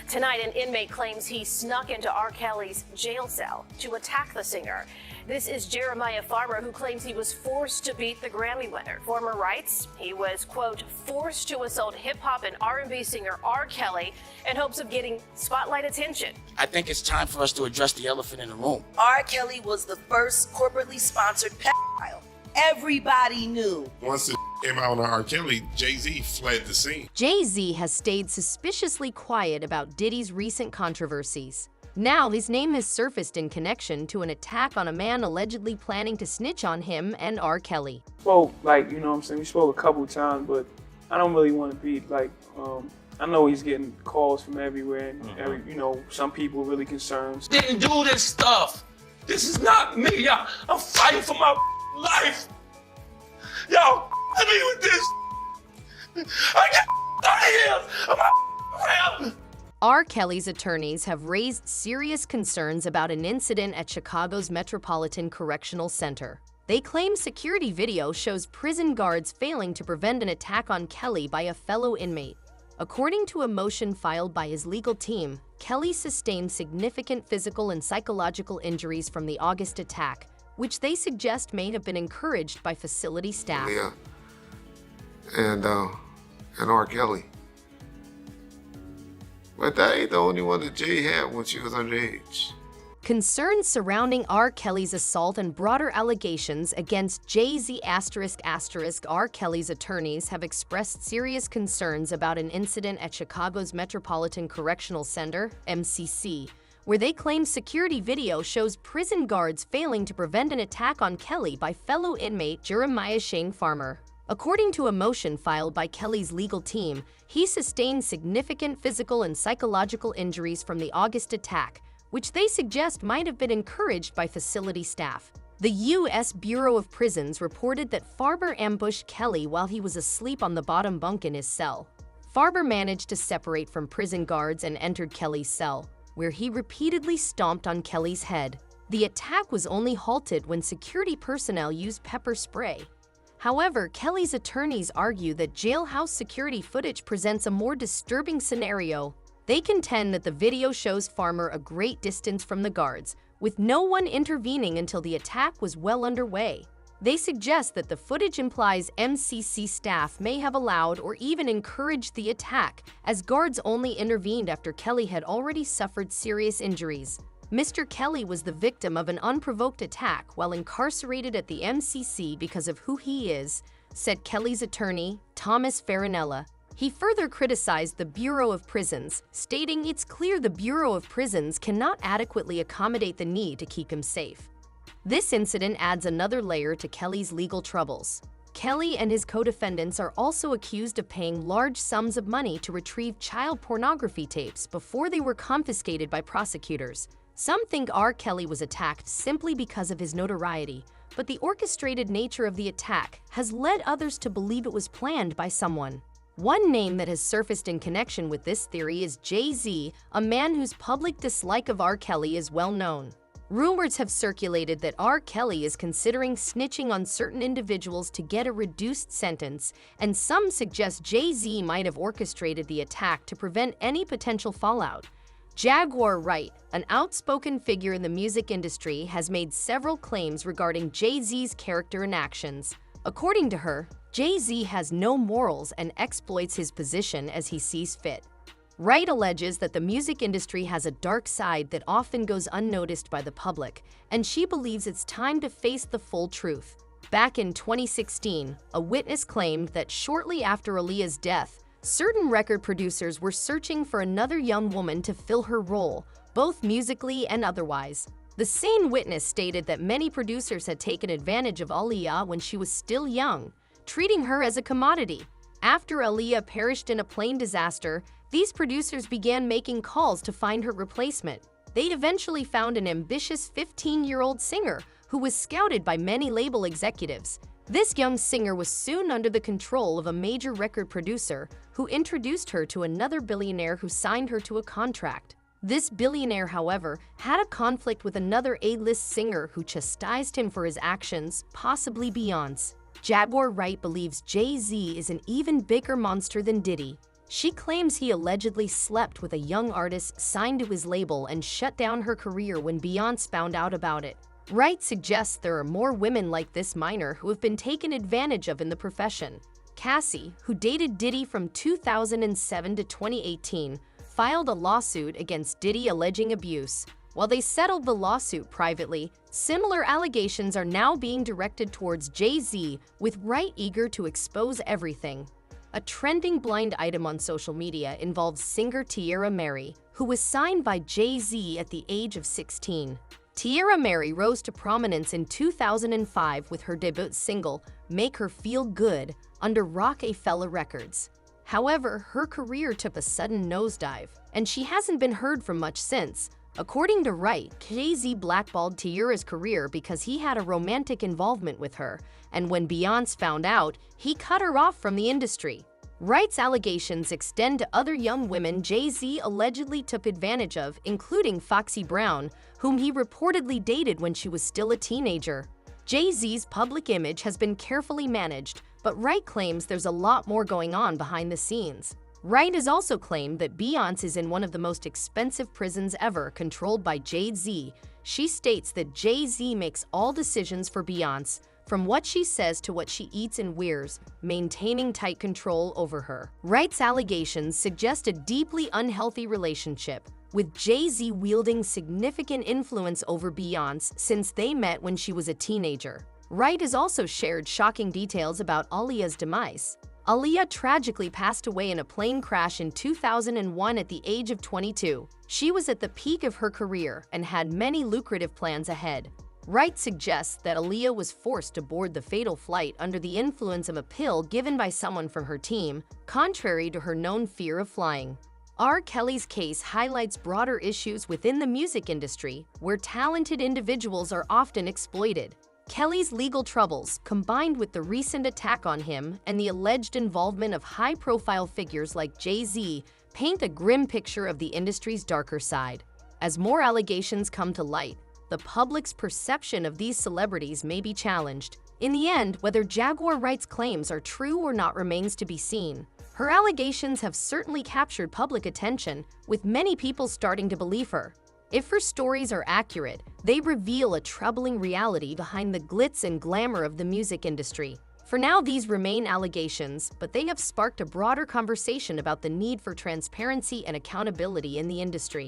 Tonight, an inmate claims he snuck into R. Kelly's jail cell to attack the singer. This is Jeremiah Farmer, who claims he was forced to beat the Grammy winner. Farmer writes he was, quote, forced to assault hip-hop and R&B singer R. Kelly in hopes of getting spotlight attention. I think it's time for us to address the elephant in the room. R. Kelly was the first corporately sponsored pedophile. Everybody knew. Once it came out on R. Kelly, Jay-Z fled the scene. Jay-Z has stayed suspiciously quiet about Diddy's recent controversies. Now, his name has surfaced in connection to an attack on a man allegedly planning to snitch on him and R. Kelly. Spoke, you know what I'm saying, we spoke a couple times, but I don't really want to be, I know he's getting calls from everywhere, and some people really concerned. Didn't do this stuff. This is not me, y'all. I'm fighting for my life. Y'all, let me with this. I got 30 years of my family. R. Kelly's attorneys have raised serious concerns about an incident at Chicago's Metropolitan Correctional Center. They claim security video shows prison guards failing to prevent an attack on Kelly by a fellow inmate. According to a motion filed by his legal team, Kelly sustained significant physical and psychological injuries from the August attack, which they suggest may have been encouraged by facility staff. Yeah, and R. Kelly. But that ain't the only one that Jay had when she was underage. Concerns surrounding R. Kelly's assault and broader allegations against Jay-Z ***. R. Kelly's attorneys have expressed serious concerns about an incident at Chicago's Metropolitan Correctional Center, MCC, where they claim security video shows prison guards failing to prevent an attack on Kelly by fellow inmate Jeremiah Farmer. According to a motion filed by Kelly's legal team, he sustained significant physical and psychological injuries from the August attack, which they suggest might have been encouraged by facility staff. The U.S. Bureau of Prisons reported that Farber ambushed Kelly while he was asleep on the bottom bunk in his cell. Farber managed to separate from prison guards and entered Kelly's cell, where he repeatedly stomped on Kelly's head. The attack was only halted when security personnel used pepper spray. However, Kelly's attorneys argue that jailhouse security footage presents a more disturbing scenario. They contend that the video shows Farmer a great distance from the guards, with no one intervening until the attack was well underway. They suggest that the footage implies MCC staff may have allowed or even encouraged the attack, as guards only intervened after Kelly had already suffered serious injuries. Mr. Kelly was the victim of an unprovoked attack while incarcerated at the MCC because of who he is, said Kelly's attorney, Thomas Farinella. He further criticized the Bureau of Prisons, stating it's clear the Bureau of Prisons cannot adequately accommodate the need to keep him safe. This incident adds another layer to Kelly's legal troubles. Kelly and his co-defendants are also accused of paying large sums of money to retrieve child pornography tapes before they were confiscated by prosecutors. Some think R. Kelly was attacked simply because of his notoriety, but the orchestrated nature of the attack has led others to believe it was planned by someone. One name that has surfaced in connection with this theory is Jay-Z, a man whose public dislike of R. Kelly is well known. Rumors have circulated that R. Kelly is considering snitching on certain individuals to get a reduced sentence, and some suggest Jay-Z might have orchestrated the attack to prevent any potential fallout. Jaguar Wright, an outspoken figure in the music industry, has made several claims regarding Jay-Z's character and actions. According to her, Jay-Z has no morals and exploits his position as he sees fit. Wright alleges that the music industry has a dark side that often goes unnoticed by the public, and she believes it's time to face the full truth. Back in 2016, a witness claimed that shortly after Aaliyah's death, certain record producers were searching for another young woman to fill her role, both musically and otherwise. The same witness stated that many producers had taken advantage of Aaliyah when she was still young, treating her as a commodity. After Aaliyah perished in a plane disaster, these producers began making calls to find her replacement. They'd eventually found an ambitious 15-year-old singer who was scouted by many label executives. This young singer was soon under the control of a major record producer who introduced her to another billionaire who signed her to a contract. This billionaire, however, had a conflict with another A-list singer who chastised him for his actions, possibly Beyoncé. Jaguar Wright believes Jay-Z is an even bigger monster than Diddy. She claims he allegedly slept with a young artist signed to his label and shut down her career when Beyonce found out about it. Wright suggests there are more women like this minor who have been taken advantage of in the profession. Cassie, who dated Diddy from 2007 to 2018, filed a lawsuit against Diddy alleging abuse. While they settled the lawsuit privately, similar allegations are now being directed towards Jay-Z, with Wright eager to expose everything. A trending blind item on social media involves singer Tierra Mary, who was signed by Jay-Z at the age of 16. Tierra Mary rose to prominence in 2005 with her debut single, Make Her Feel Good, under R.Kelly Records. However, her career took a sudden nosedive, and she hasn't been heard from much since. According to Wright, Jay-Z blackballed Tierra's career because he had a romantic involvement with her, and when Beyonce found out, he cut her off from the industry. Wright's allegations extend to other young women Jay-Z allegedly took advantage of, including Foxy Brown, whom he reportedly dated when she was still a teenager. Jay-Z's public image has been carefully managed, but Wright claims there's a lot more going on behind the scenes. Wright has also claimed that Beyonce is in one of the most expensive prisons ever, controlled by Jay-Z. She states that Jay-Z makes all decisions for Beyonce, from what she says to what she eats and wears, maintaining tight control over her. Wright's allegations suggest a deeply unhealthy relationship, with Jay-Z wielding significant influence over Beyonce since they met when she was a teenager. Wright has also shared shocking details about Aaliyah's demise. Aaliyah tragically passed away in a plane crash in 2001 at the age of 22. She was at the peak of her career and had many lucrative plans ahead. Wright suggests that Aaliyah was forced to board the fatal flight under the influence of a pill given by someone from her team, contrary to her known fear of flying. R.Kelly's case highlights broader issues within the music industry, where talented individuals are often exploited. Kelly's legal troubles, combined with the recent attack on him and the alleged involvement of high-profile figures like Jay-Z, paint a grim picture of the industry's darker side. As more allegations come to light, the public's perception of these celebrities may be challenged. In the end, whether Jaguar Wright's claims are true or not remains to be seen. Her allegations have certainly captured public attention, with many people starting to believe her. If her stories are accurate, they reveal a troubling reality behind the glitz and glamour of the music industry. For now, these remain allegations, but they have sparked a broader conversation about the need for transparency and accountability in the industry.